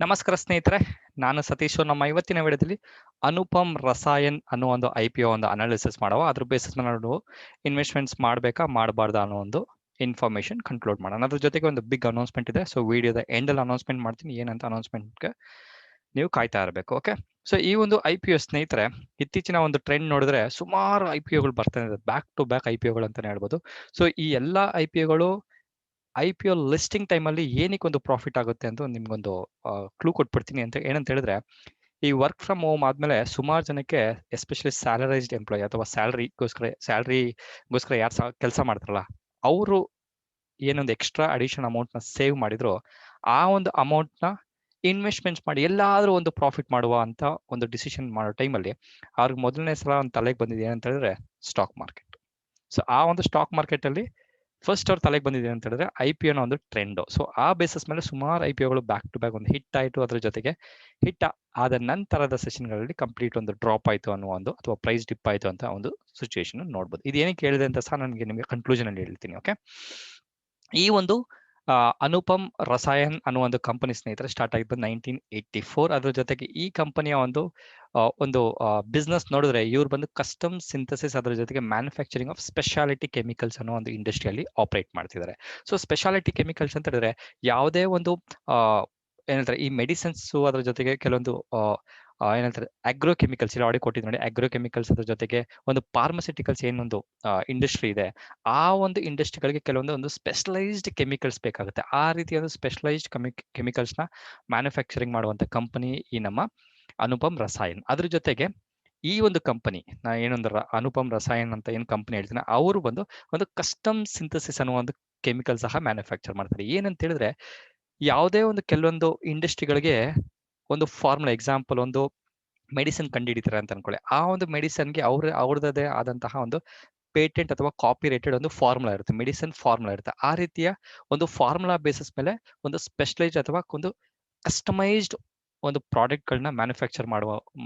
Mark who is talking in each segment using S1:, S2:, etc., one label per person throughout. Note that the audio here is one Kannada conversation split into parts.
S1: ನಮಸ್ಕಾರ ಸ್ನೇಹಿತರೆ, ನಾನು ಸತೀಶ್. ನಮ್ಮ ಇವತ್ತಿನ ವಿಡಿಯೋದಲ್ಲಿ ಅನುಪಮ್ ರಸಾಯನ್ ಅನ್ನೋ ಒಂದು IPO ಒಂದು ಅನಾಲಿಸಿಸ್ ಮಾಡುವ. ಅದ್ರ ಬೇಸಿಸ್ ಮೇಲೆ ನಾವು ಇನ್ವೆಸ್ಟ್ಮೆಂಟ್ಸ್ ಮಾಡಬೇಕಾ ಮಾಡಬಾರ್ದಾ ಅನ್ನೋ ಒಂದು ಇನ್ಫಾರ್ಮೇಶನ್ ಕನ್ಕ್ಲೂಡ್ ಮಾಡೋಣ. ಅದ್ರ ಜೊತೆಗೆ ಒಂದು ಬಿಗ್ ಅನೌನ್ಸ್ಮೆಂಟ್ ಇದೆ. ಸೊ ವಿಡಿಯೋದ ಎಂಡಲ್ಲಿ ಅನೌನ್ಸ್ಮೆಂಟ್ ಮಾಡ್ತೀನಿ, ಏನಂತ ಅನೌನ್ಸ್ಮೆಂಟ್ಗೆ ನೀವು ಕಾಯ್ತಾ ಇರಬೇಕು. ಓಕೆ, ಸೊ ಈ ಒಂದು IPO ಸ್ನೇಹಿತರೆ, ಇತ್ತೀಚಿನ ಒಂದು ಟ್ರೆಂಡ್ ನೋಡಿದ್ರೆ ಸುಮಾರು IPOಗಳು ಬರ್ತಾನೆ ಇದೆ, ಬ್ಯಾಕ್ ಟು ಬ್ಯಾಕ್ IPOಗಳು ಅಂತಾನೆ ಹೇಳ್ಬೋದು. ಸೊ ಈ ಎಲ್ಲ IPOಗಳು IPO ಲಿಸ್ಟಿಂಗ್ ಟೈಮಲ್ಲಿ ಏನಕ್ಕೆ ಒಂದು ಪ್ರಾಫಿಟ್ ಆಗುತ್ತೆ ಅಂತ ನಿಮ್ಗೊಂದು ಕ್ಲೂ ಕೊಟ್ಬಿಡ್ತೀನಿ. ಅಂತ ಏನಂತ ಹೇಳಿದ್ರೆ, ಈ ವರ್ಕ್ ಫ್ರಮ್ ಹೋಮ್ ಆದ್ಮೇಲೆ ಸುಮಾರು ಜನಕ್ಕೆ, ಎಸ್ಪೆಷಲಿ ಸ್ಯಾಲರೈಸ್ಡ್ ಎಂಪ್ಲಾಯ್ ಅಥವಾ ಸ್ಯಾಲ್ರಿಗೋಸ್ಕರ ಯಾರು ಕೆಲಸ ಮಾಡ್ತಾರಲ್ಲ, ಅವರು ಏನೊಂದು ಎಕ್ಸ್ಟ್ರಾ ಅಡಿಷನ್ ಅಮೌಂಟ್ನ ಸೇವ್ ಮಾಡಿದ್ರು, ಆ ಒಂದು ಅಮೌಂಟ್ನ ಇನ್ವೆಸ್ಟ್ಮೆಂಟ್ಸ್ ಮಾಡಿ ಎಲ್ಲಾದ್ರೂ ಒಂದು ಪ್ರಾಫಿಟ್ ಮಾಡುವ ಅಂತ ಒಂದು ಡಿಸಿಷನ್ ಮಾಡೋ ಟೈಮಲ್ಲಿ ಅವ್ರಿಗೆ ಮೊದಲನೇ ಸಲ ಒಂದು ತಲೆಗೆ ಬಂದಿದೆ ಏನಂತ ಹೇಳಿದ್ರೆ ಸ್ಟಾಕ್ ಮಾರ್ಕೆಟ್. ಸೊ ಆ ಒಂದು ಸ್ಟಾಕ್ ಮಾರ್ಕೆಟಲ್ಲಿ ಫಸ್ಟ್ ಅವ್ರ ತಲೆಗೆ ಬಂದಿದೆ ಅಂತ ಹೇಳಿದ್ರೆ IPO ನ ಒಂದು ಟ್ರೆಂಡ್. ಸೊ ಆ ಬೇಸಿಸ್ ಮೇಲೆ ಸುಮಾರು IPOಗಳು ಬ್ಯಾಕ್ ಟು ಬ್ಯಾಕ್ ಒಂದು ಹಿಟ್ ಆಯಿತು. ಅದ್ರ ಜೊತೆಗೆ ಹಿಟ್ ಆದ ನಂತರದ ಸೆಷನ್ಗಳಲ್ಲಿ ಕಂಪ್ಲೀಟ್ ಒಂದು ಡ್ರಾಪ್ ಆಯಿತು ಅನ್ನೋ ಒಂದು, ಅಥವಾ ಪ್ರೈಸ್ ಡಿಪ್ ಆಯಿತು ಅಂತ ಒಂದು ಸಿಚುವೇಶನ್ ನೋಡ್ಬೋದು. ಇದು ಏನಕ್ಕೆ ಹೇಳಿದೆ ಅಂತ ಸಹ ನನಗೆ ನಿಮಗೆ ಕನ್ಕ್ಲೂಷನ್ ಅಲ್ಲಿ ಹೇಳ್ತೀನಿ. ಓಕೆ, ಈ ಒಂದು ಅನುಪಮ್ ರಸಾಯನ್ ಅನ್ನೋ ಒಂದು ಕಂಪನಿ ಸ್ನೇಹಿತರೆ ಸ್ಟಾರ್ಟ್ ಆಗಿದ್ದು 1984. ಅದ್ರ ಜೊತೆಗೆ ಈ ಕಂಪನಿಯ ಒಂದು ಬಿಸ್ನೆಸ್ ನೋಡಿದ್ರೆ, ಇವ್ರು ಬಂದು ಕಸ್ಟಮ್ ಸಿಂಥಸಿಸ್, ಅದ್ರ ಜೊತೆಗೆ ಮ್ಯಾನುಫ್ಯಾಕ್ಚರಿಂಗ್ ಆಫ್ ಸ್ಪೆಷಾಲಿಟಿ ಕೆಮಿಕಲ್ಸ್ ಅನ್ನೋ ಒಂದು ಇಂಡಸ್ಟ್ರಿಯಲ್ಲಿ ಆಪರೇಟ್ ಮಾಡ್ತಿದ್ದಾರೆ. ಸೊ ಸ್ಪೆಷಾಲಿಟಿ ಕೆಮಿಕಲ್ಸ್ ಅಂತ ಹೇಳಿದ್ರೆ ಯಾವುದೇ ಒಂದು ಏನಂತಾರೆ, ಈ ಮೆಡಿಸಿನ್ಸ್, ಅದ್ರ ಜೊತೆಗೆ ಕೆಲವೊಂದು ಏನಂತಾರೆ ಅಗ್ರೋ ಕೆಮಿಕಲ್ಸ್, ಇಲ್ಲಿ ಆಡಿ ಕೊಟ್ಟಿದ್ದು ನೋಡಿ, ಅಗ್ರೋ ಕೆಮಿಕಲ್ಸ್, ಅದ್ರ ಜೊತೆಗೆ ಒಂದು ಫಾರ್ಮಸ್ಯೂಟಿಕಲ್ಸ್ ಏನೊಂದು ಇಂಡಸ್ಟ್ರಿ ಇದೆ, ಆ ಒಂದು ಇಂಡಸ್ಟ್ರಿಗಳಿಗೆ ಕೆಲವೊಂದು ಸ್ಪೆಷಲೈಸ್ಡ್ ಕೆಮಿಕಲ್ಸ್ ಬೇಕಾಗುತ್ತೆ. ಆ ರೀತಿಯ ಒಂದು ಸ್ಪೆಷಲೈಸ್ಡ್ ಕೆಮಿಕಲ್ಸ್ನ ಮ್ಯಾನುಫ್ಯಾಕ್ಚರಿಂಗ್ ಮಾಡುವಂಥ ಕಂಪನಿ ಈ ನಮ್ಮ ಅನುಪಮ್ ರಸಾಯನ್. ಅದ್ರ ಜೊತೆಗೆ ಈ ಒಂದು ಕಂಪನಿ, ನಾ ಏನೊಂದು ಅನುಪಮ್ ರಸಾಯನ್ ಅಂತ ಏನು ಕಂಪನಿ ಹೇಳ್ತೀನಿ, ಅವರು ಒಂದು ಕಸ್ಟಮ್ ಸಿಂಥಸಿಸ್ ಅನ್ನೋ ಒಂದು ಕೆಮಿಕಲ್ ಸಹ ಮ್ಯಾನುಫ್ಯಾಕ್ಚರ್ ಮಾಡ್ತಾರೆ. ಏನಂತ ಹೇಳಿದ್ರೆ, ಯಾವುದೇ ಒಂದು ಕೆಲವೊಂದು ಇಂಡಸ್ಟ್ರಿಗಳಿಗೆ ಒಂದು ಫಾರ್ಮುಲಾ, ಎಕ್ಸಾಂಪಲ್ ಒಂದು ಮೆಡಿಸಿನ್ ಕಂಡುಹಿಡಿತಾರೆ ಅಂತ ಅನ್ಕೊಳ್ಳಿ, ಆ ಒಂದು ಮೆಡಿಸನ್ಗೆ ಅವ್ರದ್ದೇ ಆದಂತಹ ಒಂದು ಪೇಟೆಂಟ್ ಅಥವಾ ಕಾಪಿ ರೇಟೆಡ್ ಒಂದು ಫಾರ್ಮುಲಾ ಇರುತ್ತೆ, ಮೆಡಿಸಿನ್ ಫಾರ್ಮುಲಾ ಇರುತ್ತೆ. ಆ ರೀತಿಯ ಒಂದು ಫಾರ್ಮುಲಾ ಬೇಸಿಸ್ ಮೇಲೆ ಒಂದು ಸ್ಪೆಷಲೈಸ್ಡ್ ಅಥವಾ ಒಂದು ಕಸ್ಟಮೈಸ್ಡ್ ಒಂದು ಪ್ರಾಡಕ್ಟ್ಗಳನ್ನ ಮ್ಯಾನುಫ್ಯಾಕ್ಚರ್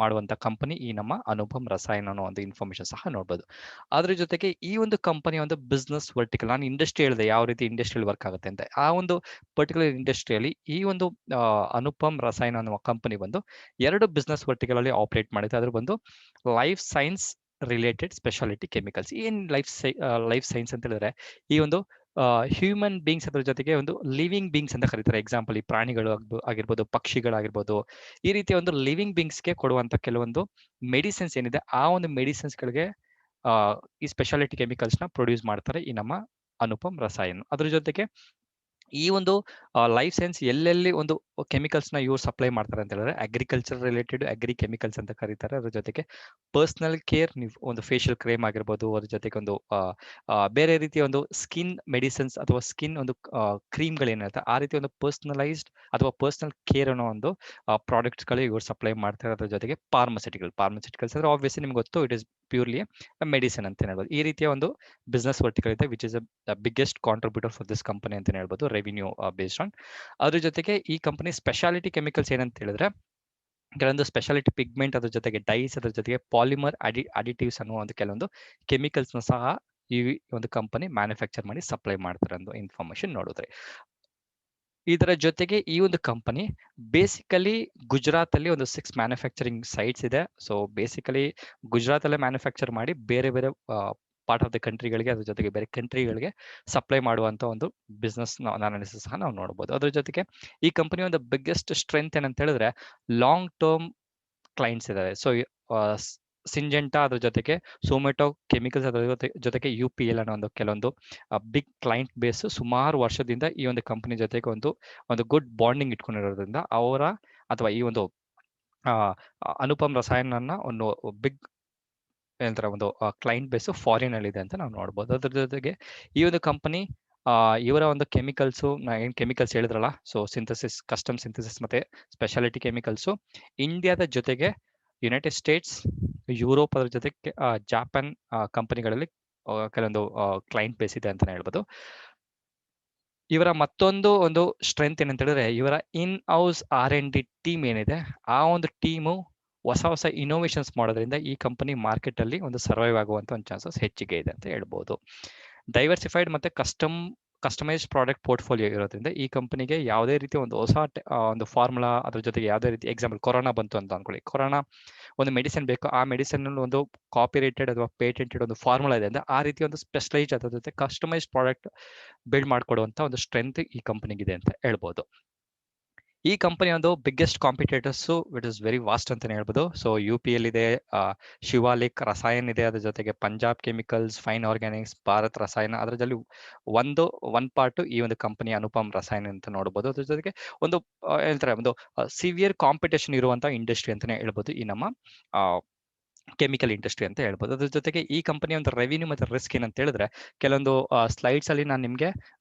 S1: ಮಾಡುವಂಥ ಕಂಪನಿ ಈ ನಮ್ಮ ಅನುಪಮ್ ರಸಾಯನ್ ಅನ್ನೋ ಒಂದು ಇನ್ಫಾರ್ಮೇಶನ್ ಸಹ ನೋಡ್ಬೋದು. ಅದ್ರ ಜೊತೆಗೆ ಈ ಒಂದು ಕಂಪನಿಯ ಒಂದು ಬಿಸ್ನೆಸ್ ವರ್ಟಿಕಲ್, ನಾನು ಇಂಡಸ್ಟ್ರಿ ಹೇಳಿದೆ ಯಾವ ರೀತಿ ಇಂಡಸ್ಟ್ರಿಯಲ್ಲಿ ವರ್ಕ್ ಆಗುತ್ತೆ ಅಂತ, ಆ ಒಂದು ಪರ್ಟಿಕ್ಯುಲರ್ ಇಂಡಸ್ಟ್ರಿಯಲ್ಲಿ ಈ ಒಂದು ಅನುಪಮ್ ರಸಾಯನ್ ಅನ್ನುವ ಕಂಪನಿ ಬಂದು 2 ಬಿಸ್ನೆಸ್ ವರ್ಟಿಕಲ್ ಅಲ್ಲಿ ಆಪರೇಟ್ ಮಾಡುತ್ತೆ. ಅದ್ರ ಬಂದು life science related speciality chemicals. ಏನ್ ಲೈಫ್ ಸೈನ್ಸ್ ಅಂತ ಹೇಳಿದ್ರೆ, ಈ ಒಂದು ಹ್ಯೂಮನ್ ಬೀಯಿಂಗ್ಸ್, ಅದ್ರ ಜೊತೆಗೆ ಒಂದು ಲಿವಿಂಗ್ ಬೀಯಿಂಗ್ಸ್ ಅಂತ ಕರೀತಾರೆ. ಎಕ್ಸಾಂಪಲ್ ಈ ಪ್ರಾಣಿಗಳು ಆಗಿರ್ಬೋದು, ಪಕ್ಷಿಗಳಾಗಿರ್ಬೋದು, ಈ ರೀತಿಯ ಒಂದು ಲಿವಿಂಗ್ ಬೀಯಿಂಗ್ಸ್ಗೆ ಕೊಡುವಂತ ಕೆಲವೊಂದು ಮೆಡಿಸಿನ್ಸ್ ಏನಿದೆ, ಆ ಒಂದು ಮೆಡಿಸಿನ್ಸ್ಗಳಿಗೆ ಈ ಸ್ಪೆಷಾಲಿಟಿ ಕೆಮಿಕಲ್ಸ್ನ ಪ್ರೊಡ್ಯೂಸ್ ಮಾಡ್ತಾರೆ ಈ ನಮ್ಮ ಅನುಪಮ್ ರಸಾಯನ್. ಅದ್ರ ಜೊತೆಗೆ ಈ ಒಂದು ಲೈಫ್ ಸೈನ್ಸ್ ಎಲ್ಲೆಲ್ಲಿ ಒಂದು ಕೆಮಿಕಲ್ಸ್ನ ಇವ್ರು ಸಪ್ಲೈ ಮಾಡ್ತಾರೆ ಅಂತ ಹೇಳಿದ್ರೆ, ಅಗ್ರಿಕಲ್ಚರ್ ರಿಲೇಟೆಡ್ ಅಗ್ರಿ ಕೆಮಿಕಲ್ಸ್ ಅಂತ ಕರೀತಾರೆ. ಅದ್ರ ಜೊತೆಗೆ ಪರ್ಸನಲ್ ಕೇರ್, ನೀವು ಒಂದು ಫೇಶಿಯಲ್ ಕ್ರೀಮ್ ಆಗಿರ್ಬೋದು, ಅದ್ರ ಜೊತೆಗೆ ಒಂದು ಬೇರೆ ರೀತಿಯ ಒಂದು ಸ್ಕಿನ್ ಮೆಡಿಸಿನ್ಸ್ ಅಥವಾ ಸ್ಕಿನ್ ಒಂದು ಕ್ರೀಮ್ಗಳೇನಿರುತ್ತೆ, ಆ ರೀತಿ ಒಂದು ಪರ್ಸನಲೈಸ್ಡ್ ಅಥವಾ ಪರ್ಸನಲ್ ಕೇರ್ ಅನ್ನೋ ಒಂದು ಪ್ರಾಡಕ್ಟ್ಸ್ಗಳು ಇವ್ರು ಸಪ್ಲೈ ಮಾಡ್ತಾರೆ. ಅದ್ರ ಜೊತೆಗೆ ಫಾರ್ಮಸ್ಯೂಟಿಕಲ್ಸ್ ಅಂದ್ರೆ ಆಬ್ವಿಯಸ್ಲಿ ನಿಮ್ಗೆ ಗೊತ್ತು, ಇಟ್ ಇಸ್ ಪ್ಯೂರ್ಲಿ ಮೆಡಿಸಿನ್ ಅಂತ ಹೇಳ್ಬೋದು. ಈ ರೀತಿಯ ಒಂದು ಬಿಸ್ನೆಸ್ ವರ್ಟಿಕಲ್ ಇದೆ, which is the biggest contributor for this company ಅಂತ ಹೇಳ್ಬೋದು, ರೆವಿನ್ಯೂ ಬೇಸ್ಡ್ ಆನ್. ಅದ್ರ ಜೊತೆಗೆ ಈ ಕಂಪನಿ ಸ್ಪೆಷಾಲಿಟಿ ಕೆಮಿಕಲ್ಸ್ ಏನಂತ ಹೇಳಿದ್ರೆ, ಕೆಲವೊಂದು ಸ್ಪೆಷಾಲಿಟಿ ಪಿಗ್ಮೆಂಟ್, ಅದ್ರ ಜೊತೆಗೆ ಡೈಸ್, ಅದ್ರ ಜೊತೆಗೆ ಪಾಲಿಮರ್ ಅಡಿಟಿವ್ಸ್ ಅನ್ನೋ ಒಂದು ಕೆಲವೊಂದು ಕೆಮಿಕಲ್ಸ್ನ ಸಹ ಈ ಒಂದು ಕಂಪನಿ ಮ್ಯಾನುಫ್ಯಾಕ್ಚರ್ ಮಾಡಿ ಸಪ್ಲೈ ಮಾಡ್ತಾರೆ ಅನ್ನೋ ಇನ್ಫಾರ್ಮೇಶನ್ ನೋಡಿದ್ರೆ. ಇದರ ಜೊತೆಗೆ ಈ ಒಂದು ಕಂಪನಿ ಬೇಸಿಕಲಿ ಗುಜರಾತ್ ಅಲ್ಲಿ ಒಂದು 6 ಮ್ಯಾನುಫ್ಯಾಕ್ಚರಿಂಗ್ ಸೈಟ್ಸ್ ಇದೆ. ಸೊ ಬೇಸಿಕಲಿ ಗುಜರಾತ್ ಅಲ್ಲೇ ಮ್ಯಾನುಫ್ಯಾಕ್ಚರ್ ಮಾಡಿ ಬೇರೆ ಬೇರೆ ಪಾರ್ಟ್ ಆಫ್ ದ ಕಂಟ್ರಿಗಳಿಗೆ, ಅದ್ರ ಜೊತೆಗೆ ಬೇರೆ ಕಂಟ್ರಿಗಳಿಗೆ ಸಪ್ಲೈ ಮಾಡುವಂತ ಒಂದು ಬಿಸ್ನೆಸ್ ಅನಾಲಿಸಿಸ್ ಸಹ ನಾವು ನೋಡಬಹುದು. ಅದ್ರ ಜೊತೆಗೆ ಈ ಕಂಪನಿ ಒಂದು ಬಿಗ್ಗೆಸ್ಟ್ ಸ್ಟ್ರೆಂತ್ ಏನಂತ ಹೇಳಿದ್ರೆ, ಲಾಂಗ್ ಟರ್ಮ್ ಕ್ಲೈಂಟ್ಸ್ ಇದಾವೆ. ಸೊ ಸಿಂಜೆಂಟಾ, ಅದ್ರ ಜೊತೆಗೆ ಸೊಮೆಟೊ ಕೆಮಿಕಲ್ಸ್, ಅದ್ರ ಜೊತೆಗೆ UPL ಅನ್ನೋ ಒಂದು ಕೆಲವೊಂದು ಬಿಗ್ ಕ್ಲೈಂಟ್ ಬೇಸ್ ಸುಮಾರು ವರ್ಷದಿಂದ ಈ ಒಂದು ಕಂಪನಿ ಜೊತೆಗೆ ಒಂದು ಗುಡ್ ಬಾಂಡಿಂಗ್ ಇಟ್ಕೊಂಡಿರೋದ್ರಿಂದ ಅವರ ಅಥವಾ ಈ ಒಂದು ಅನುಪಮ್ ರಸಾಯನ್ ಅನ್ನ ಒಂದು ಬಿಗ್ ಏನಂತಾರೆ ಒಂದು ಕ್ಲೈಂಟ್ ಬೇಸ್ ಫಾರಿನ್ ಅಲ್ಲಿ ಇದೆ ಅಂತ ನಾವು ನೋಡ್ಬೋದು. ಅದ್ರ ಜೊತೆಗೆ ಈ ಒಂದು ಕಂಪನಿ ಇವರ ಒಂದು ಕೆಮಿಕಲ್ಸು, ಏನ್ ಕೆಮಿಕಲ್ಸ್ ಹೇಳಿದ್ರಲ್ಲ, ಸೊ ಕಸ್ಟಮ್ ಸಿಂಥಸಿಸ್ ಮತ್ತೆ ಸ್ಪೆಷಾಲಿಟಿ ಕೆಮಿಕಲ್ಸು ಇಂಡಿಯಾದ ಜೊತೆಗೆ ಯುನೈಟೆಡ್ ಸ್ಟೇಟ್ಸ್, ಯುರೋಪ್, ಅದ್ರ ಜೊತೆಗೆ ಜಾಪಾನ್ ಕಂಪನಿಗಳಲ್ಲಿ ಕೆಲವೊಂದು ಕ್ಲೈಂಟ್ ಬೇಸ್ ಇದೆ ಅಂತಾನೆ ಹೇಳ್ಬೋದು. ಇವರ ಮತ್ತೊಂದು ಒಂದು ಸ್ಟ್ರೆಂತ್ ಏನಂತ ಹೇಳಿದ್ರೆ, ಇವರ ಇನ್ ಹೌಸ್ R&D ಟೀಮ್ ಏನಿದೆ, ಆ ಒಂದು ಟೀಮು ಹೊಸ ಇನೋವೇಷನ್ಸ್ ಮಾಡೋದ್ರಿಂದ ಈ ಕಂಪನಿ ಮಾರ್ಕೆಟ್ ಅಲ್ಲಿ ಒಂದು ಸರ್ವೈವ್ ಆಗುವಂತ ಒಂದು ಚಾನ್ಸಸ್ ಹೆಚ್ಚಿಗೆ ಇದೆ ಅಂತ ಹೇಳ್ಬೋದು. ಡೈವರ್ಸಿಫೈಡ್ ಮತ್ತೆ ಕಸ್ಟಮ್ ಕಸ್ಟಮೈಸ್ಡ್ ಪ್ರಾಡಕ್ಟ್ ಪೋರ್ಟ್ಫೋಲಿಯೋ ಇರೋದ್ರಿಂದ ಈ ಕಂಪನಿಗೆ ಯಾವುದೇ ರೀತಿ ಒಂದು ಹೊಸ ಒಂದು ಫಾರ್ಮುಲಾ, ಅದ್ರ ಜೊತೆಗೆ ಯಾವುದೇ ರೀತಿ ಎಕ್ಸಾಂಪಲ್ ಕೊರೋನಾ ಬಂತು ಅಂತ ಅನ್ಕೊಳ್ಳಿ. ಕೊರೋನಾ ಒಂದು ಮೆಡಿಸಿನ್ ಬೇಕು, ಆ ಮೆಡಿಸಿನ್ ಒಂದು ಕಾಪಿರೇಟೆಡ್ ಅಥವಾ ಪೇಟೆಂಟೆಡ್ ಒಂದು ಫಾರ್ಮುಲಾ ಇದೆ ಅಂದ್ರೆ ಆ ರೀತಿ ಒಂದು ಸ್ಪೆಷಲೈಸ್ಡ್ ಅದ್ರ ಜೊತೆ ಕಸ್ಟಮೈಸ್ಡ್ ಪ್ರಾಡಕ್ಟ್ ಬಿಲ್ಡ್ ಮಾಡ್ಕೊಡುವಂತ ಒಂದು ಸ್ಟ್ರೆಂತ್ ಈ ಕಂಪನಿಗಿದೆ ಅಂತ ಹೇಳ್ಬೋದು. ಈ ಕಂಪನಿ ಒಂದು biggest competitors which is very vast ಅಂತಾನೆ ಹೇಳ್ಬೋದು. ಸೊ UPL ಇದೆ, ಶಿವಾಲಿಕ್ ರಸಾಯನ್ ಇದೆ, ಅದ್ರ ಜೊತೆಗೆ Punjab chemicals, fine Organics, Bharat ರಸಾಯನ, ಅದರಲ್ಲಿ ಒನ್ ಪಾರ್ಟ್ ಈ ಒಂದು ಕಂಪನಿ ಅನುಪಮ್ ರಸಾಯನ ಅಂತ ನೋಡಬಹುದು. ಅದ್ರ ಜೊತೆಗೆ ಒಂದು ಹೇಳ್ತಾರೆ ಒಂದು ಸಿವಿಯರ್ ಕಾಂಪಿಟೇಷನ್ ಇರುವಂತ ಇಂಡಸ್ಟ್ರಿ ಅಂತಾನೆ ಹೇಳ್ಬೋದು ಈ ನಮ್ಮ ಕೆಮಿಕಲ್ ಇಂಡಸ್ಟ್ರಿ ಅಂತ ಹೇಳ್ಬೋದು. ಅದ್ರ ಜೊತೆಗೆ ಈ ಕಂಪನಿ ಒಂದು ರೆವಿನ್ಯೂ ಮತ್ತೆ ರಿಸ್ಕ್ ಏನಂತ ಹೇಳಿದ್ರೆ ಕೆಲವೊಂದು ಸ್ಲೈಡ್ಸ್ ಅಲ್ಲಿ ನಾನು ನಿಮಗೆ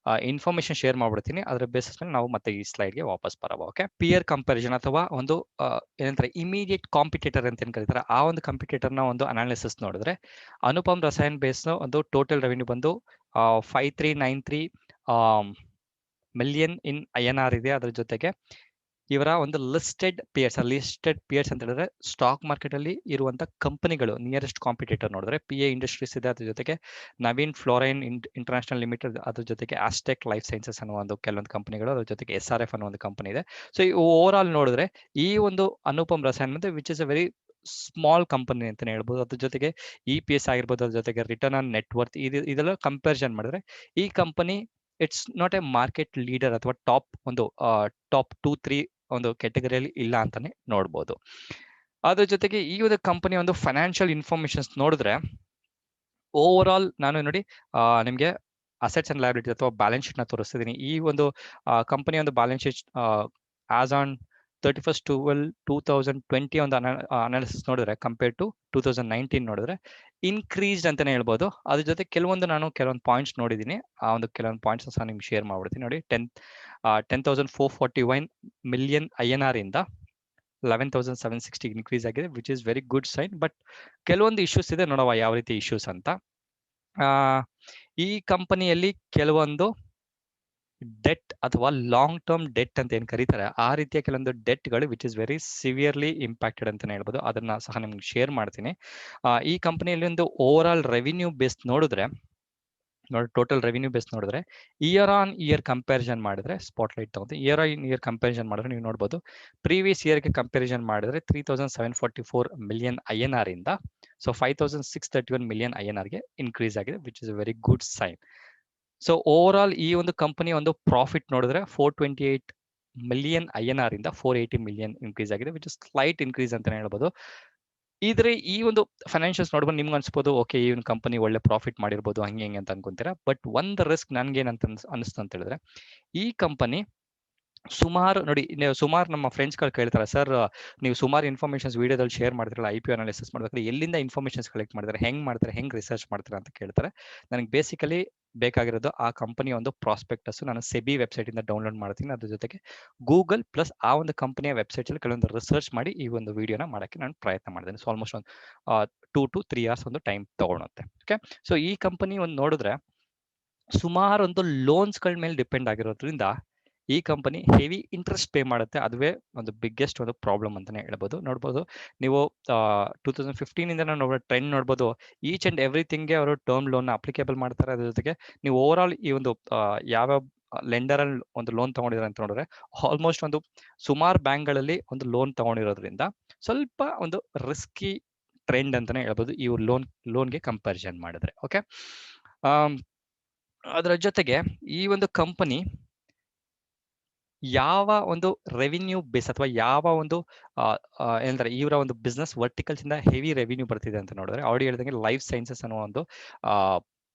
S1: ಇನ್ಫಾರ್ಮೇಶನ್ ಶೇರ್ ಮಾಡ್ಬಿಡ್ತೀನಿ. ಅದರ ಬೇಸಿಸ್ ಮೇಲೆ ನಾವು ಮತ್ತೆ ಈ ಸ್ಲೈಡ್ಗೆ ವಾಪಸ್ ಬರಬಹುದು. ಓಕೆ, ಪಿಯರ್ ಕಂಪ್ಯಾರಿಸನ್ ಅಥವಾ ಒಂದು ಏನಂತಾರೆ ಇಮಿಡಿಯೇಟ್ ಕಾಂಪಿಟೇಟರ್ ಅಂತ ಏನ್ ಕರೀತಾರೆ, ಆ ಒಂದು ಕಾಂಪಿಟೇಟರ್ ನ ಒಂದು ಅನಾಲಿಸಿಸ್ ನೋಡಿದ್ರೆ ಅನುಪಮ್ ರಸಾಯನ್ ಬೇಸ್ ಒಂದು ಟೋಟಲ್ ರೆವಿನ್ಯೂ ಬಂದು 5393 ಮಿಲಿಯನ್ ಇನ್ INR ಇದೆ. ಅದ್ರ ಜೊತೆಗೆ ಇವರ ಒಂದು ಲಿಸ್ಟೆಡ್ ಪಿಯರ್ಸ್ ಅಂತ ಹೇಳಿದ್ರೆ ಸ್ಟಾಕ್ ಮಾರ್ಕೆಟ್ ಅಲ್ಲಿ ಇರುವಂತ ಕಂಪನಿಗಳು ನಿಯರೆಸ್ಟ್ ಕಾಂಪಿಟೇಟರ್ ನೋಡಿದ್ರೆ PA ಇಂಡಸ್ಟ್ರೀಸ್ ಇದೆ, ಅದ್ರ ಜೊತೆಗೆ ನವೀನ್ ಫ್ಲೋರೈನ್ ಇಂಟರ್ನ್ಯಾಷನಲ್ ಲಿಮಿಟೆಡ್, ಅದ್ರ ಜೊತೆಗೆ ಆಸ್ಟೆಕ್ ಲೈಫ್ ಸೈನ್ಸಸ್ ಅನ್ನೋ ಒಂದು ಕೆಲವೊಂದು ಕಂಪನಿಗಳು, ಅದ್ರ ಜೊತೆಗೆ SRF ಅನ್ನೋ ಒಂದು ಕಂಪನಿ ಇದೆ. ಸೊ ಓವರ್ ಆಲ್ ನೋಡಿದ್ರೆ ಈ ಒಂದು ಅನುಪಮ್ ರಸಾಯನ್ ಮತ್ತೆ which is a very small company ಅಂತಾನೆ ಹೇಳ್ಬೋದು. ಅದ್ರ ಜೊತೆಗೆ EPS ಆಗಿರ್ಬೋದು, ಅದ್ರ ಜೊತೆಗೆ ರಿಟರ್ನ್ ಆನ್ ನೆಟ್ವರ್ತ್ ಇದೆಲ್ಲ ಕಂಪ್ಯಾರಿಸನ್ ಮಾಡಿದ್ರೆ ಈ company it's not A market leader ಅಥವಾ ಟಾಪ್ 2-3 ಒಂದು ಕೆಟಗರಿಯಲ್ಲಿ ಇಲ್ಲ ಅಂತಾನೆ ನೋಡ್ಬೋದು. ಅದ್ರ ಜೊತೆಗೆ ಈ ಒಂದು ಕಂಪನಿ ಒಂದು ಫೈನಾನ್ಷಿಯಲ್ ಇನ್ಫಾರ್ಮೇಶನ್ಸ್ ನೋಡಿದ್ರೆ ಓವರ್ ಆಲ್ ನಾನು ನೋಡಿ ನಿಮಗೆ ಅಸೆಟ್ಸ್ ಅಂಡ್ ಲಯಬಿಲಿಟಿ ಅಥವಾ ಬ್ಯಾಲೆನ್ಸ್ ಶೀಟ್ ನ ತೋರಿಸ್ತಿದ್ದೀನಿ. ಈ ಒಂದು ಕಂಪನಿ ಒಂದು ಬ್ಯಾಲೆನ್ಸ್ ಶೀಟ್ ಆಸ್ ಆನ್ 31/12/2020 ಒಂದು ಅನಾಲಿಸಿಸ್ ನೋಡಿದ್ರೆ ಕಂಪೇರ್ ಟು 2019 ನೋಡಿದ್ರೆ ಇನ್ಕ್ರೀಸ್ಡ್ ಅಂತಾನೆ ಹೇಳ್ಬೋದು. ಅದ್ರ ಜೊತೆ ಕೆಲವೊಂದು ಪಾಯಿಂಟ್ಸ್ ನೋಡಿದ್ದೀನಿ, ಆ ಒಂದು ಕೆಲವೊಂದು ಪಾಯಿಂಟ್ಸ್ ಸಹ ನಿಮ್ಗೆ ಶೇರ್ ಮಾಡ್ಬಿಡ್ತೀನಿ. ನೋಡಿ 10,441 ಮಿಲಿಯನ್ INR ಇಂದ 11,760 ಇನ್ಕ್ರೀಸ್ ಆಗಿದೆ, which is very good sign. But ಕೆಲವೊಂದು ಇಶ್ಯೂಸ್ ಇದೆ, ನೋಡವ ಯಾವ ರೀತಿ ಇಶ್ಯೂಸ್ ಅಂತ. ಈ ಕಂಪನಿಯಲ್ಲಿ ಕೆಲವೊಂದು ಡೆಟ್ ಅಥವಾ ಲಾಂಗ್ ಟರ್ಮ್ ಡೆಟ್ ಅಂತ ಏನ್ ಕರೀತಾರೆ, ಆ ರೀತಿಯ ಕೆಲವೊಂದು ಡೆಟ್ಗಳು which is very severely impacted ಅಂತಾನೆ ಹೇಳ್ಬೋದು. ಅದನ್ನ ಸಹ ನಿಮ್ಗೆ ಶೇರ್ ಮಾಡ್ತೀನಿ. ಈ ಕಂಪನಿಯಲ್ಲಿ ಒಂದು ಓವರ್ ಆಲ್ ರೆವಿನ್ಯೂ ಬೇಸ್ ನೋಡಿದ್ರೆ ಟೋಟಲ್ ರೆವಿನ್ಯೂ ಬೇಸ್ ನೋಡಿದ್ರೆ ಇಯರ್ ಆನ್ ಇಯರ್ ಕಂಪ್ಯಾರಿಸನ್ ಮಾಡಿದ್ರೆ ಸ್ಪಾಟ್ಲೈಟ್ ತಗೊಂಡು ಇಯರ್ ಆನ್ ಇಯರ್ ಕಂಪ್ಯಾರಿಸನ್ ಮಾಡಿದ್ರೆ ನೀವು ನೋಡ್ಬೋದು ಪ್ರೀವಿಯಸ್ ಇಯರ್ಗೆ ಕಂಪ್ಯಾರಿಸನ್ ಮಾಡಿದ್ರೆ 3,744 ಮಿಲಿಯನ್ INR ಇಂದ 5,631 ಮಿಲಿಯನ್ INRಗೆ ಇನ್ಕ್ರೀಸ್ ಆಗಿದೆ, which is a very good sign. So over all ಈ ಒಂದು ಕಂಪನಿ ಒಂದು ಪ್ರಾಫಿಟ್ ನೋಡಿದ್ರೆ 428 ಮಿಲಿಯನ್ INR ಇಂದ 480 ಮಿಲಿಯನ್ ಇನ್ಕ್ರೀಸ್ ಆಗಿದೆ, ವಿಚ್ ಇಸ್ ಸ್ಲೈಟ್ ಇನ್ಕ್ರೀಸ್ ಅಂತಾನೆ ಹೇಳ್ಬೋದು. ಇದ್ರೆ ಈ ಒಂದು ಫೈನಾನ್ಷಿಯಲ್ಸ್ ನೋಡ್ಬೋದು ನಿಮ್ಗೆ ಅನ್ಸ್ಬೋದು ಓಕೆ ಈ ಒಂದು ಕಂಪನಿ ಒಳ್ಳೆ ಪ್ರಾಫಿಟ್ ಮಾಡಿರ್ಬೋದು ಹಂಗೆ ಹಿಂಗೆ ಅಂತ ಅನ್ಕೊಂತೀರಾ. ಬಟ್ ಒಂದು ರಿಸ್ಕ್ ನನ್ಗೇನಂತ ಅನಿಸ್ತು ಅಂತ ಹೇಳಿದ್ರೆ ಈ ಕಂಪನಿ ಸುಮಾರು ನಮ್ಮ ಫ್ರೆಂಡ್ಸ್ಗಳು ಕೇಳ್ತಾರೆ, ಸರ್ ನೀವು ಸುಮಾರು ಇನ್ಫಾರ್ಮೇಶನ್ಸ್ ವಿಡಿಯೋದಲ್ಲಿ ಶೇರ್ ಮಾಡಿದ್ರಲ್ಲ IPO ಅನಾಲಿಸಿಸ್ ಮಾಡ್ಬೇಕಾದ್ರೆ ಎಲ್ಲಿಂದ ಇನ್ಫಾರ್ಮೇಶನ್ಸ್ ಕಲೆಕ್ಟ್ ಮಾಡ್ತಾರೆ, ಹೆಂಗ್ ರಿಸರ್ಚ್ ಮಾಡ್ತಾರೆ ಅಂತ ಕೇಳ್ತಾರೆ. ನನಗೆ ಬೇಸಿಕಲಿ ಬೇಕಾಗಿರೋದು ಆ ಕಂಪನಿಯ ಒಂದು ಪ್ರಾಸ್ಪೆಕ್ಟಸ್ ನಾನು ಸೆಬಿ ವೆಬ್ಸೈಟ್ ಇಂದ ಡೌನ್ಲೋಡ್ ಮಾಡ್ತೀನಿ. ಅದ್ರ ಜೊತೆಗೆ ಗೂಗಲ್ ಪ್ಲಸ್ ಆ ಒಂದು ಕಂಪನಿಯ ವೆಬ್ಸೈಟ್ ಅಲ್ಲಿ ಕೆಲವೊಂದು ರಿಸರ್ಚ್ ಮಾಡಿ ಈ ಒಂದು ವಿಡಿಯೋನ ಮಾಡಕ್ಕೆ ನಾನು ಪ್ರಯತ್ನ ಮಾಡಿದ್ದೇನೆ. ಸೊ ಆಲ್ಮೋಸ್ಟ್ ಒಂದು 2 to 3 hours ಒಂದು ಟೈಮ್ ತಗೊಳುತ್ತೆ. ಓಕೆ, ಸೊ ಈ ಕಂಪನಿ ಒಂದು ನೋಡಿದ್ರೆ ಸುಮಾರು ಒಂದು ಲೋನ್ಸ್ಗಳ ಮೇಲೆ ಡಿಪೆಂಡ್ ಆಗಿರೋದ್ರಿಂದ ಈ ಕಂಪನಿ ಹೆವಿ ಇಂಟ್ರೆಸ್ಟ್ ಪೇ ಮಾಡುತ್ತೆ. ಅದುವೇ ಒಂದು ಬಿಗ್ಗೆಸ್ಟ್ ಒಂದು ಪ್ರಾಬ್ಲಮ್ ಅಂತಾನೆ ಹೇಳ್ಬೋದು. ನೋಡ್ಬೋದು ನೀವು 2015 ಇಂದ ನಾವು ಟ್ರೆಂಡ್ ನೋಡ್ಬೋದು, ಈಚ್ ಅಂಡ್ ಎವ್ರಿಥಿಂಗ್ಗೆ ಅವರು ಟರ್ಮ್ ಲೋನ್ ಅಪ್ಲಿಕೇಬಲ್ ಮಾಡ್ತಾರೆ. ಅದ್ರ ಜೊತೆಗೆ ನೀವು ಓವರ್ ಆಲ್ ಈ ಒಂದು ಯಾವ ಲೆಂಡರ್ ಅಲ್ಲಿ ಒಂದು ಲೋನ್ ತಗೊಂಡಿದ್ದಾರೆ ಅಂತ ನೋಡಿದ್ರೆ ಆಲ್ಮೋಸ್ಟ್ ಒಂದು ಸುಮಾರು ಬ್ಯಾಂಕ್ಗಳಲ್ಲಿ ಒಂದು ಲೋನ್ ತಗೊಂಡಿರೋದ್ರಿಂದ ಸ್ವಲ್ಪ ಒಂದು ರಿಸ್ಕಿ ಟ್ರೆಂಡ್ ಅಂತಾನೆ ಹೇಳ್ಬೋದು ಈ ಲೋನ್ಗೆ ಕಂಪ್ಯಾರಿಸನ್ ಮಾಡಿದ್ರೆ. ಓಕೆ, ಅದರ ಜೊತೆಗೆ ಈ ಒಂದು ಕಂಪನಿ ಯಾವ ಒಂದು ರೆವಿನ್ಯೂ ಬೇಸ್ ಅಥವಾ ಯಾವ ಒಂದು ಏನಂತಾರೆ ಇವರ ಒಂದು ಬಿಸ್ನೆಸ್ ವರ್ಟಿಕಲ್ಸ್ ಇಂದ ಹೆವಿ ರೆವಿನ್ಯೂ ಬರ್ತಿದೆ ಅಂತ ನೋಡಿದ್ರೆ ಆಲ್ರೆಡಿ ಹೇಳಿದಂಗೆ ಲೈಫ್ ಸೈನ್ಸಸ್ ಅನ್ನೋ ಒಂದು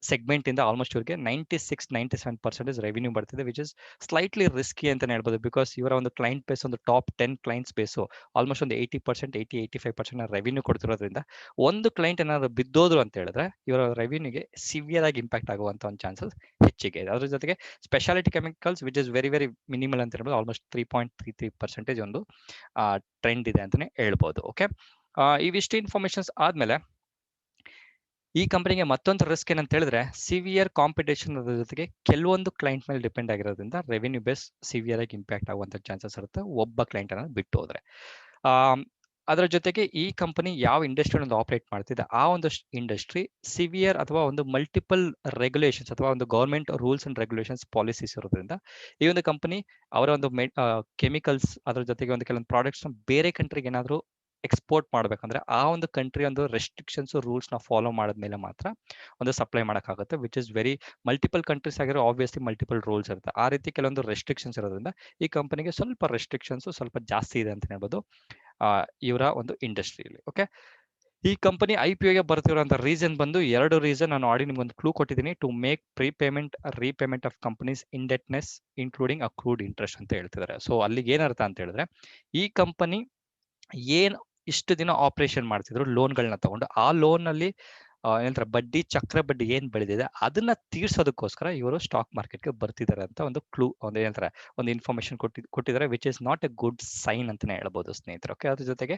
S1: ಸೆಗ್ಮೆಂಟ್ ಇಂದ ಆಲ್ಮೋಸ್ಟ್ ಇವರಿಗೆ 96-97% ರೆವಿನ್ಯೂ ಬರ್ತಿದೆ, ವಿಚ್ ಇಸ್ ಸ್ಲೈಟ್ಲಿ ರಿಸ್ಕಿ ಅಂತಾನೆ ಹೇಳ್ಬೋದು. ಬಿಕಾಸ್ ಇವರ ಒಂದು ಕ್ಲೈಂಟ್ ಬೇಸ್ ಒಂದು ಟಾಪ್ 10 ಕ್ಲೈಂಟ್ಸ್ ಬೇಸು ಆಲ್ಮೋಸ್ಟ್ ಒಂದು 80-85% ರೆವಿನ್ಯೂ ಕೊಡ್ತಿರೋದ್ರಿಂದ ಒಂದು ಕ್ಲೈಂಟ್ ಏನಾದ್ರು ಬಿದ್ದೋದ್ರು ಅಂತ ಹೇಳಿದ್ರೆ ಇವರ ರೆವಿನ್ಯೂಗೆ ಸಿವಿಯರ್ ಆಗಿ ಇಂಪ್ಯಾಕ್ಟ್ ಆಗುವಂತ ಒಂದು ಚಾನ್ಸಸ್ ಹೆಚ್ಚಿಗೆ ಇದೆ. ಅದ್ರ ಜೊತೆಗೆ speciality chemicals which is very very minimal ಅಂತ ಹೇಳ್ಬೋದು, ಆಲ್ಮೋಸ್ಟ್ 3.33% ಒಂದು ಟ್ರೆಂಡ್ ಇದೆ ಅಂತಾನೆ ಹೇಳ್ಬೋದು. ಓಕೆ, ಇವಿಷ್ಟು ಇನ್ಫಾರ್ಮೇಶನ್ಸ್ ಆದ್ಮೇಲೆ ಈ ಕಂಪನಿಗೆ ಮತ್ತೊಂದು ರಿಸ್ಕ್ ಏನಂತ ಹೇಳಿದ್ರೆ ಸಿವಿಯರ್ ಕಾಂಪಿಟೇಷನ್ ಜೊತೆಗೆ ಕೆಲವೊಂದು ಕ್ಲೈಂಟ್ ಮೇಲೆ ಡಿಪೆಂಡ್ ಆಗಿರೋದ್ರಿಂದ ರೆವಿನ್ಯೂ ಬೇಸ್ ಸಿವಿಯರ್ ಆಗಿ ಇಂಪ್ಯಾಕ್ಟ್ ಆಗುವಂತ ಚಾನ್ಸಸ್ ಇರುತ್ತೆ ಒಬ್ಬ ಕ್ಲೈಂಟ್ ಅನ್ನ ಬಿಟ್ಟು ಹೋದ್ರೆ. ಅದರ ಜೊತೆಗೆ ಈ ಕಂಪನಿ ಯಾವ ಇಂಡಸ್ಟ್ರಿ ಒಂದು ಆಪರೇಟ್ ಮಾಡ್ತಿದೆ ಆ ಒಂದು ಇಂಡಸ್ಟ್ರಿ ಸಿವಿಯರ್ ಅಥವಾ ಒಂದು ಮಲ್ಟಿಪಲ್ ರೆಗ್ಯುಲೇಷನ್ಸ್ ಅಥವಾ ಒಂದು government rules and regulations policies ಇರೋದ್ರಿಂದ ಈ ಒಂದು ಕಂಪನಿ ಅವರ ಒಂದು ಕೆಮಿಕಲ್ಸ್ ಅದರ ಜೊತೆಗೆ ಒಂದು ಕೆಲವೊಂದು ಪ್ರಾಡಕ್ಟ್ಸ್ ಬೇರೆ ಕಂಟ್ರಿಗೆ ಏನಾದರೂ ಎಕ್ಸ್ಪೋರ್ಟ್ ಮಾಡ್ಬೇಕಂದ್ರೆ ಆ ಒಂದು ಕಂಟ್ರಿ ಒಂದು ರೆಸ್ಟ್ರಿಕ್ಷನ್ಸ್ ರೂಲ್ಸ್ ನ ಫಾಲೋ ಮಾಡಿದ್ಮೇಲೆ ಮಾತ್ರ ಒಂದು ಸಪ್ಲೈ ಮಾಡೋಕ್ಕಾಗುತ್ತೆ, which is very multiple countries ಆಗಿರೋ ಆಬ್ವಿಯಸ್ಲಿ ಮಲ್ಟಿಪಲ್ ರೂಲ್ಸ್ ಇರುತ್ತೆ. ಆ ರೀತಿ ಕೆಲವೊಂದು ರೆಸ್ಟ್ರಿಕ್ಷನ್ಸ್ ಇರೋದ್ರಿಂದ ಈ ಕಂಪನಿಗೆ ಸ್ವಲ್ಪ ರೆಸ್ಟ್ರಿಕ್ಷನ್ಸ್ ಸ್ವಲ್ಪ ಜಾಸ್ತಿ ಇದೆ ಅಂತ ಹೇಳ್ಬೋದು ಇವರ ಒಂದು ಇಂಡಸ್ಟ್ರಿಯಲ್ಲಿ. ಓಕೆ, ಈ ಕಂಪನಿ IPOಗೆ ಬರ್ತಿರೋಂಥ ರೀಸನ್ ಬಂದು 2 ರೀಸನ್ ನಾನು ಆಡಿ ನಿಮ್ಗೊಂದು ಕ್ಲೂ ಕೊಟ್ಟಿದ್ದೀನಿ. To make prepayment repayment of companies indebtedness including accrued interest ಅಂತ ಹೇಳ್ತಿದ್ದಾರೆ. ಸೊ ಅಲ್ಲಿಗೆ ಏನರ್ಥ ಅಂತ ಹೇಳಿದ್ರೆ ಈ ಕಂಪನಿ ಏನ್ ಇಷ್ಟು ದಿನ ಆಪರೇಷನ್ ಮಾಡ್ತಿದ್ರು ಲೋನ್ಗಳನ್ನ ತಗೊಂಡು ಆ ಲೋನ್ ನಲ್ಲಿ ಏನಂತಾರೆ ಬಡ್ಡಿ ಚಕ್ರ ಬಡ್ಡಿ ಏನ್ ಬೆಳೆದಿದೆ ಅದನ್ನ ತೀರ್ಸೋದಕ್ಕೋಸ್ಕರ ಇವರು ಸ್ಟಾಕ್ ಮಾರ್ಕೆಟ್ಗೆ ಬರ್ತಿದ್ದಾರೆ ಅಂತ ಒಂದು ಕ್ಲೂ ಒಂದು ಏನಂತಾರೆ ಒಂದು ಇನ್ಫಾರ್ಮೇಶನ್ ಕೊಟ್ಟಿದ್ದಾರೆ, which is not a good sign ಅಂತಾನೆ ಹೇಳ್ಬೋದು ಸ್ನೇಹಿತರೆ. ಓಕೆ, ಅದ್ರ ಜೊತೆಗೆ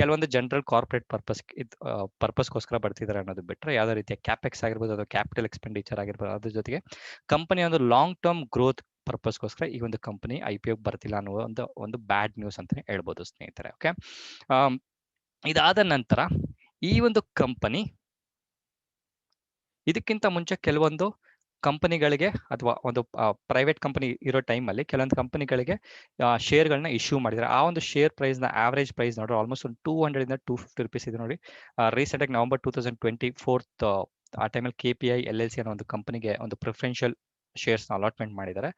S1: ಕೆಲವೊಂದು ಜನರಲ್ ಕಾರ್ಪೊರೇಟ್ ಪರ್ಪಸ್ಗೋಸ್ಕರ ಬರ್ತಿದ್ದಾರೆ ಅನ್ನೋದು ಬಿಟ್ಟರೆ ಯಾವುದೇ ರೀತಿಯ ಕ್ಯಾಪೆಕ್ಸ್ ಆಗಿರ್ಬೋದು ಅಥವಾ ಕ್ಯಾಪಿಟಲ್ ಎಕ್ಸ್ಪೆಂಡಿಚರ್ ಆಗಿರ್ಬೋದು ಅದ್ರ ಜೊತೆಗೆ ಕಂಪನಿ ಒಂದು ಲಾಂಗ್ ಟರ್ಮ್ ಗ್ರೋತ್ ಪರ್ಪಸ್ಗೋಸ್ಕರ ಈ ಒಂದು ಕಂಪನಿ IPO ಬರ್ತಿಲ್ಲ ಅನ್ನುವ ಒಂದು ಬ್ಯಾಡ್ ನ್ಯೂಸ್ ಅಂತಾನೆ ಹೇಳ್ಬೋದು ಸ್ನೇಹಿತರೆ. ಓಕೆ, ಇದಾದ ನಂತರ ಈ ಒಂದು ಕಂಪನಿ ಇದಕ್ಕಿಂತ ಮುಂಚೆ ಕೆಲವೊಂದು ಕಂಪನಿಗಳಿಗೆ ಅಥವಾ ಒಂದು ಪ್ರೈವೇಟ್ ಕಂಪನಿ ಇರೋ ಟೈಮಲ್ಲಿ ಕೆಲವೊಂದು ಕಂಪನಿಗಳಿಗೆ ಶೇರ್ಗಳನ್ನ ಇಶ್ಯೂ ಮಾಡಿದ್ದಾರೆ. ಆ ಒಂದು ಶೇರ್ ಪ್ರೈಸ್ನ ಆವರೇಜ್ ಪ್ರೈಸ್ ನೋಡ್ರೆ ಆಲ್ಮೋಸ್ಟ್ ಒಂದು 200 ಇಂದ 250 ರೂಪೀಸ್ ಇದೆ ನೋಡಿ. ರೀಸೆಂಟಾಗಿ ನವೆಂಬರ್ 2024 ಆ ಟೈಮಲ್ಲಿ KPI LLC ಅನ್ನೋ ಒಂದು ಕಂಪನಿಗೆ ಒಂದು ಪ್ರಿಫರೆನ್ಷಿಯಲ್ ಶೇರ್ಸ್ನ ಅಲಾಟ್ಮೆಂಟ್ ಮಾಡಿದ್ದಾರೆ.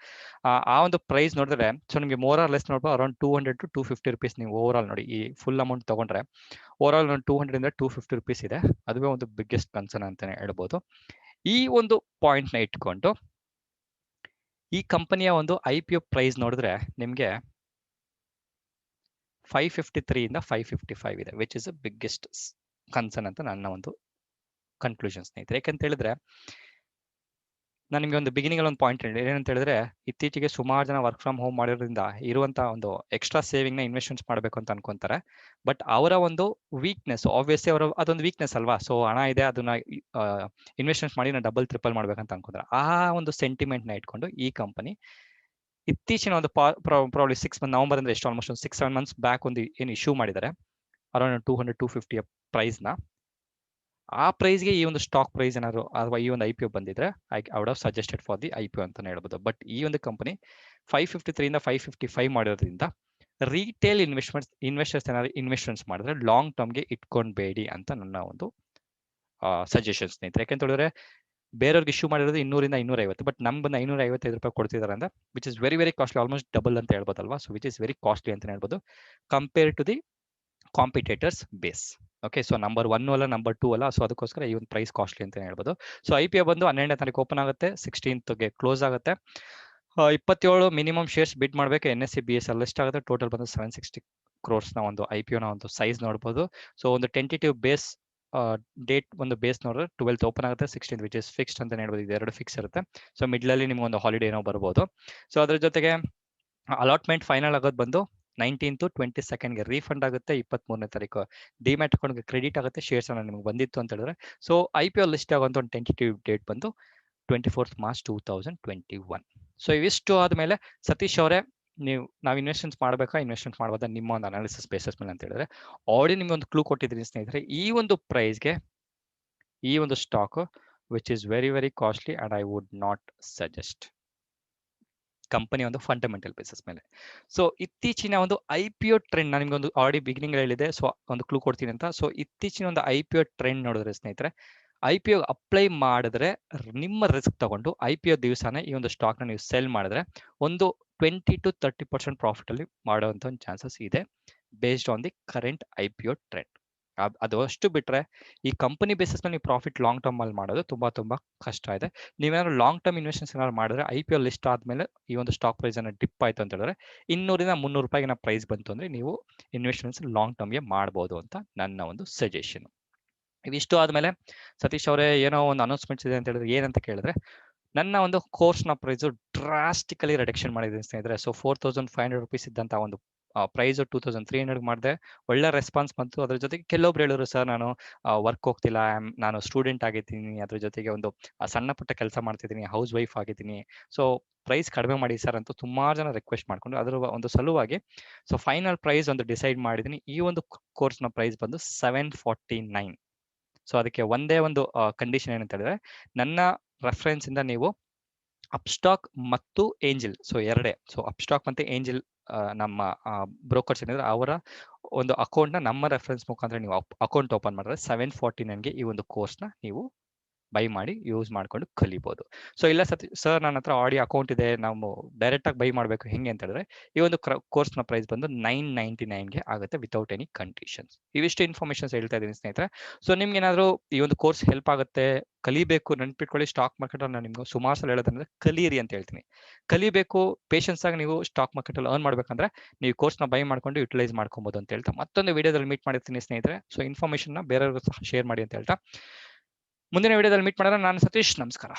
S1: ಆ ಒಂದು ಪ್ರೈಸ್ ನೋಡಿದ್ರೆ ಸೊ ನಿಮಗೆ ಮೋರ್ ಆರ್ ಲೆಸ್ ನೋಡ್ಬೋದು ಅರೌಂಡ್ 200 to 250 ರೂಪೀಸ್ ನೀವು ಓವರ್ ಆಲ್ ನೋಡಿ ಈ ಫುಲ್ ಅಮೌಂಟ್ ತಗೊಂಡ್ರೆ ಓವರ್ ಆಲ್ 200 ಇಂದ 250 ರೂಪೀಸ್ ಇದೆ. ಅದುವೇ ಒಂದು ಬಿಗ್ಗೆಸ್ಟ್ ಕನ್ಸರ್ನ್ ಅಂತಾನೆ ಹೇಳ್ಬೋದು. ಈ ಒಂದು ಪಾಯಿಂಟ್ ನ ಇಟ್ಕೊಂಡು ಈ ಕಂಪನಿಯ ಒಂದು IPO ಪ್ರೈಸ್ ನೋಡಿದ್ರೆ ನಿಮಗೆ 553 ಇಂದ 555 ಇದೆ, which is a biggest concern ಅಂತ ನನ್ನ ಒಂದು ಕನ್ಕ್ಲೂಷನ್ ಸ್ನೇಹಿತರೆ. ಯಾಕಂತ ಹೇಳಿದ್ರೆ ನಾನು ನಿಮಗೆ ಒಂದು ಬಿಗಿನಿಂಗ್ ಒಂದು ಪಾಯಿಂಟ್ ಹೇಳಿ ಏನಂತ ಹೇಳಿದ್ರೆ ಇತ್ತೀಚೆಗೆ ಸುಮಾರು ಜನ ವರ್ಕ್ ಫ್ರಮ್ ಹೋಮ್ ಮಾಡಿರೋದ್ರಿಂದ ಇರುವಂತಹ ಒಂದು ಎಕ್ಸ್ಟ್ರಾ ಸೇವಿಂಗ್ ನ ಇನ್ವೆಸ್ಟ್ಮೆಂಟ್ಸ್ ಮಾಡಬೇಕು ಅಂತ ಅನ್ಕೊಂತಾರೆ. ಬಟ್ ಅವರ ಒಂದು ವೀಕ್ನೆಸ್ ಆಬ್ವಿಯಸ್ಲಿ ಅವರ ಅದೊಂದು ವೀಕ್ನೆಸ್ ಅಲ್ವಾ. ಸೊ ಹಣ ಇದೆ ಅದನ್ನ ಇನ್ವೆಸ್ಟ್ಮೆಂಟ್ ಮಾಡಿ ನಾನು ಡಬಲ್ ಟ್ರಿಪಲ್ ಮಾಡ್ಬೇಕಂತ ಅನ್ಕೊಂತಾರೆ. ಆ ಒಂದು ಸೆಂಟಿಮೆಂಟ್ ನ ಇಟ್ಕೊಂಡು ಈ ಕಂಪನಿ ಇತ್ತೀಚಿನ ಒಂದು ಪ್ರಾಬ್ಲಿ 6 ಮಂತ್ ನವೆಂಬರ್ ಅಂದ್ರೆ ಎಷ್ಟು ಆಲ್ಮೋಸ್ಟ್ ಒಂದು 6-7 ಮಂತ್ಸ್ ಬ್ಯಾಕ್ ಒಂದು ಏನು ಇಶ್ಯೂ ಮಾಡಿದ್ದಾರೆ ಅರೌಂಡ್ 200-250 ಪ್ರೈಸ್ ನ. ಆ ಪ್ರೈಸ್ಗೆ ಈ ಒಂದು ಸ್ಟಾಕ್ ಪ್ರೈಸ್ ಏನಾದ್ರು ಅಥವಾ ಈ ಒಂದು IPO ಬಂದಿದ್ರೆ I would have suggested for the IPO ಅಂತಾನೆ ಹೇಳ್ಬೋದು. ಬಟ್ ಈ ಒಂದು ಕಂಪನಿ 553 ಇಂದ 555 ಮಾಡಿರೋದ್ರಿಂದ ರಿಟೇಲ್ ಇನ್ವೆಸ್ಟರ್ಸ್ ಏನಾದ್ರು ಇನ್ವೆಸ್ಟ್ಮೆಂಟ್ಸ್ ಮಾಡಿದ್ರೆ ಲಾಂಗ್ ಟರ್ಮ್ಗೆ ಇಟ್ಕೊಂಡ್ಬೇಡಿ ಅಂತ ನನ್ನ ಒಂದು ಸಜೆಷನ್ ಸ್ನೇಹಿತರೆ. ಯಾಕಂತ ಹೇಳಿದ್ರೆ ಬೇರೆಯವ್ರಿಗೆ ಇಶ್ಯೂ ಮಾಡಿರೋದು 200 ಇಂದ 250, ಬಟ್ ನಮ್ಗೆ ಬಂದು 555 ರೂಪಾಯಿ ಕೊಡ್ತಿದ್ದಾರೆ ಅಂದ್ರೆ which is very very costly, almost double ಅಂತ ಹೇಳ್ಬೋದಲ್ವಾ. So which is very costly ಅಂತ ಹೇಳ್ಬೋದು compare to the competitors base. Okay, so number 1 ಅಲ್ಲ ನಂಬರ್ 2 ಅಲ್ಲ. ಸೊ ಅದಕ್ಕೋಸ್ಕರ ಈ ಒಂದು ಪ್ರೈಸ್ ಕಾಸ್ಟ್ಲಿ ಅಂತ ಹೇಳ್ಬೋದು. ಸೊ IPO ಬಂದು 12ನೇ ತಾರೀಕು ಓಪನ್ ಆಗುತ್ತೆ, 16th ಕ್ಲೋಸ್ ಆಗುತ್ತೆ. 27 ಮಿನಿಮಮ್ ಶೇರ್ಸ್ ಬಿಡ್ ಮಾಡಬೇಕು. NSE BSE ಲಿಸ್ಟ್ ಆಗುತ್ತೆ. ಟೋಟಲ್ ಬಂದು 760 crores ನ ಒಂದು IPO ನ ಒಂದು ಸೈಜ್ ನೋಡ್ಬೋದು. ಸೊ ಒಂದು ಟೆಂಟೇಟಿವ್ ಬೇಸ್ ಡೇಟ್ ಒಂದು ಬೇಸ್ ನೋಡಿದ್ರೆ 12th ಓಪನ್ ಆಗುತ್ತೆ, 16th ವಿಚ್ ಇಸ್ ಫಿಕ್ಸ್ಡ್ ಅಂತ ಹೇಳ್ಬೋದು. ಇದೆರಡು ಫಿಕ್ಸ್ ಇರುತ್ತೆ. ಸೊ ಮಿಡ್ಲಲ್ಲಿ ನಿಮ್ಗೆ ಒಂದು ಹಾಲಿಡೇ ಏನೋ ಬರ್ಬೋದು. ಸೊ ಅದ್ರ ಜೊತೆಗೆ ಅಲಾಟ್ಮೆಂಟ್ ಫೈನಲ್ ಆಗೋದು ಬಂದು 19th 22nd ರೀಫಂಡ್ ಆಗುತ್ತೆ. 23ನೇ ತಾರೀಕು ಡಿಮ್ಯಾಟ್ ಅಕೌಂಟ್ಗೆ ಕ್ರೆಡಿಟ್ ಆಗುತ್ತೆ. ಶೇರ್ಸ್ ಅನ್ನ ನಿಮ್ಗೆ ಬಂದಿತ್ತು ಅಂತ ಹೇಳಿದ್ರೆ. ಸೊ IPO ಲಿಸ್ಟ್ ಆಗುವಂತ ಒಂದು ಟೆಂಟೇಟಿವ್ ಡೇಟ್ ಬಂದು 24th March 2021. ಸೊ ಇವಿಷ್ಟು ಆದ್ಮೇಲೆ ಸತೀಶ್ ಅವರೇ ನಾವು ಇನ್ವೆಸ್ಟ್ಮೆಂಟ್ಸ್ ಮಾಡಬೇಕಾ ಇನ್ವೆಸ್ಟ್ಮೆಂಟ್ ಮಾಡಬಹುದಾ ನಿಮ್ಮ ಒಂದು ಅನಾಲಿಸಿಸ್ ಬೇಸಸ್ ಮೇಲೆ ಅಂತ ಹೇಳಿದ್ರೆ ಆಲ್ರೆಡಿ ನಿಮ್ಗೆ ಒಂದು ಕ್ಲೂ ಕೊಟ್ಟಿದ್ದೀನಿ ಸ್ನೇಹಿತರೆ. ಈ ಒಂದು ಪ್ರೈಸ್ಗೆ ಈ ಒಂದು stock which is very very costly and I would not suggest company ಒಂದು ಫಂಡಮೆಂಟಲ್ ಬೇಸಿಸ್ ಮೇಲೆ. ಸೊ ಇತ್ತೀಚಿನ ಒಂದು IPO ಟ್ರೆಂಡ್ ನಾನು ನಿಮ್ಗೆ ಒಂದು ಆಲ್ರೆಡಿ ಬಿಗಿನಿಂಗ್ ಹೇಳಿದೆ. ಸೊ ಒಂದು ಕ್ಲೂ ಕೊಡ್ತೀನಿ ಅಂತ. ಸೊ ಇತ್ತೀಚಿನ ಒಂದು IPO ಟ್ರೆಂಡ್ ನೋಡಿದ್ರೆ ಸ್ನೇಹಿತರೆ IPO ಅಪ್ಲೈ ಮಾಡಿದ್ರೆ ನಿಮ್ಮ ರಿಸ್ಕ್ ತಗೊಂಡು IPO ದಿವಸನೇ ಈ ಒಂದು ಸ್ಟಾಕ್ ನ ನೀವು ಸೆಲ್ ಮಾಡಿದ್ರೆ ಒಂದು 20 to 30% ಪ್ರಾಫಿಟ್ ಅಲ್ಲಿ ಮಾಡುವಂತ ಒಂದು ಚಾನ್ಸಸ್ ಇದೆ based on the current IPO trend. ಅದು ಅಷ್ಟು ಬಿಟ್ರೆ ಈ ಕಂಪನಿ ಬೇಸಿಸ್ ಮೇಲೆ ನೀವು ಪ್ರಾಫಿಟ್ ಲಾಂಗ್ ಟರ್ಮ್ ಅಲ್ಲಿ ಮಾಡೋದು ತುಂಬಾ ಕಷ್ಟ ಇದೆ. ನೀವೇನಾದ್ರು ಲಾಂಗ್ ಟರ್ಮ್ ಇನ್ವೆಸ್ಟ್ಮೆಂಟ್ಸ್ ಏನಾದ್ರು ಮಾಡಿದ್ರೆ IPO ಲಿಸ್ಟ್ ಆದ್ಮೇಲೆ ಈ ಒಂದು ಸ್ಟಾಕ್ ಪ್ರೈಸ್ ಅನ್ನ ಡಿಪ್ ಆಯ್ತು ಅಂತ ಹೇಳಿದ್ರೆ 200 ಇಂದ 300 ರೂಪಾಯಿನ ಪ್ರೈಸ್ ಬಂತು ಅಂದ್ರೆ ನೀವು ಇನ್ವೆಸ್ಟ್ಮೆಂಟ್ಸ್ ಲಾಂಗ್ ಟರ್ಮ್ಗೆ ಮಾಡಬಹುದು ಅಂತ ನನ್ನ ಒಂದು ಸಜೆಷನ್. ಇವಿಷ್ಟು ಆದ್ಮೇಲೆ ಸತೀಶ್ ಅವರೇ ಏನೋ ಒಂದು ಅನೌನ್ಸ್ಮೆಂಟ್ಸ್ ಇದೆ ಅಂತ ಹೇಳಿದ್ರೆ ಏನಂತ ಕೇಳಿದ್ರೆ ನನ್ನ ಒಂದು ಕೋರ್ಸ್ ನ ಪ್ರೈಸ್ ಡ್ರಾಸ್ಟಿಕಲಿ ರಿಡಕ್ಷನ್ ಮಾಡಿದ್ದೀನಿ ಸ್ನೇಹಿತರೆ. ಸೊ 4500 ರೂಪೀಸ್ ಇದ್ದಂತ ಒಂದು ಪ್ರೈಸ್ 2300 ಮಾಡಿದೆ. ಒಳ್ಳೆ ರೆಸ್ಪಾನ್ಸ್ ಬಂತು. ಅದ್ರ ಜೊತೆಗೆ ಕೆಲವೊಬ್ರು ಹೇಳಿದ್ರು, ಸರ್ ನಾನು ವರ್ಕ್ ಹೋಗ್ತಿಲ್ಲ, ನಾನು ಸ್ಟೂಡೆಂಟ್ ಆಗಿದ್ದೀನಿ, ಅದ್ರ ಜೊತೆಗೆ ಒಂದು ಸಣ್ಣ ಪುಟ್ಟ ಕೆಲಸ ಮಾಡ್ತಿದ್ದೀನಿ, ಹೌಸ್ ವೈಫ್ ಆಗಿದ್ದೀನಿ, ಸೊ ಪ್ರೈಸ್ ಕಡಿಮೆ ಮಾಡಿ ಸರ್ ಅಂತ ಸುಮಾರು ಜನ ರಿಕ್ವೆಸ್ಟ್ ಮಾಡ್ಕೊಂಡು ಅದರ ಒಂದು ಸಲುವಾಗಿ ಸೊ ಫೈನಲ್ ಪ್ರೈಸ್ ಒಂದು ಡಿಸೈಡ್ ಮಾಡಿದ್ದೀನಿ. ಈ ಒಂದು ಕೋರ್ಸ್ನ ಪ್ರೈಸ್ ಬಂದು 749. ಸೊ ಅದಕ್ಕೆ ಒಂದೇ ಒಂದು ಕಂಡೀಷನ್ ಏನಂತ ಹೇಳಿದ್ರೆ, ನನ್ನ ರೆಫರೆನ್ಸ್ ಇಂದ ನೀವು ಅಪ್ಸ್ಟಾಕ್ ಮತ್ತು ಏಂಜಲ್, ಸೊ ಎರಡೇ, ಸೊ ಅಪ್ಸ್ಟಾಕ್ ಮತ್ತೆ ಏಂಜಲ್ ನಮ್ಮ ಬ್ರೋಕರ್ಸ್ ಏನಿದ್ರೆ ಅವರ ಒಂದು ಅಕೌಂಟ್ನ ನಮ್ಮ ರೆಫರೆನ್ಸ್ ಮುಖಾಂತರ ನೀವು ಅಕೌಂಟ್ ಓಪನ್ ಮಾಡಿದ್ರೆ 749ಗೆ ಈ ಒಂದು ಕೋರ್ಸ್ನ ನೀವು ಬೈ ಮಾಡಿ ಯೂಸ್ ಮಾಡ್ಕೊಂಡು ಕಲಿಬಹುದು. ಸೊ ಇಲ್ಲ ಸರ್ ನನ್ನ ಹತ್ರ ಆಡಿ ಅಕೌಂಟ್ ಇದೆ, ನಾವು ಡೈರೆಕ್ಟ್ ಆಗಿ ಬೈ ಮಾಡಬೇಕು ಹೆಂಗೆ ಅಂತ ಹೇಳಿದ್ರೆ, ಈ ಒಂದು ಕೋರ್ಸ್ನ ಪ್ರೈಸ್ ಬಂದು 999ಗೆ ಆಗುತ್ತೆ ವಿತೌಟ್ ಎನಿ ಕಂಡೀಷನ್ಸ್. ಇವಿಷ್ಟು ಇನ್ಫಾರ್ಮೇಶನ್ಸ್ ಹೇಳ್ತಾ ಇದ್ದೀನಿ ಸ್ನೇಹಿತರೆ. ಸೊ ನಿಮ್ಗೆ ಏನಾದ್ರು ಈ ಒಂದು ಕೋರ್ಸ್ ಹೆಲ್ಪ್ ಆಗುತ್ತೆ, ಕಲಿಬೇಕು, ನೆನ್ಪಿಟ್ಕೊಳ್ಳಿ, ಸ್ಟಾಕ್ ಮಾರ್ಕೆಟ್ ಅಲ್ಲಿ ನಾನು ನಿಮ್ಗೆ ಸುಮಾರು ಸಲ ಹೇಳೋದಂದ್ರೆ ಕಲೀರಿ ಅಂತ ಹೇಳ್ತೀನಿ. ಕಲಿಬೇಕು, ಪೇಷನ್ಸ್ ಆಗಿ ನೀವು ಸ್ಟಾಕ್ ಮಾರ್ಕೆಟ್ ಅಲ್ಲಿ ಅರ್ನ್ ಮಾಡ್ಬೇಕಂದ್ರೆ ನೀವು ಕೋರ್ಸ್ನ ಬೈ ಮಾಡ್ಕೊಂಡು ಯುಟಿಲೈಸ್ ಮಾಡ್ಕೊಬಹುದು ಅಂತ ಹೇಳ್ತಾ ಮತ್ತೊಂದು ವಿಡಿಯೋದಲ್ಲಿ ಮೀಟ್ ಮಾಡಿರ್ತೀನಿ ಸ್ನೇಹಿತರೆ. ಸೊ ಇನ್ಫಾರ್ಮೇಶನ್ ಬೇರೆಯವ್ರಿಗೂ ಸಹ ಶೇರ್ ಮಾಡಿ ಅಂತ ಹೇಳ್ತಾ ಮುಂದಿನ ವಿಡಿಯೋದಲ್ಲಿ ಮೀಟ್ ಮಾಡಿದ್ರೆ ನಾನು ಸತೀಶ್, ನಮಸ್ಕಾರ.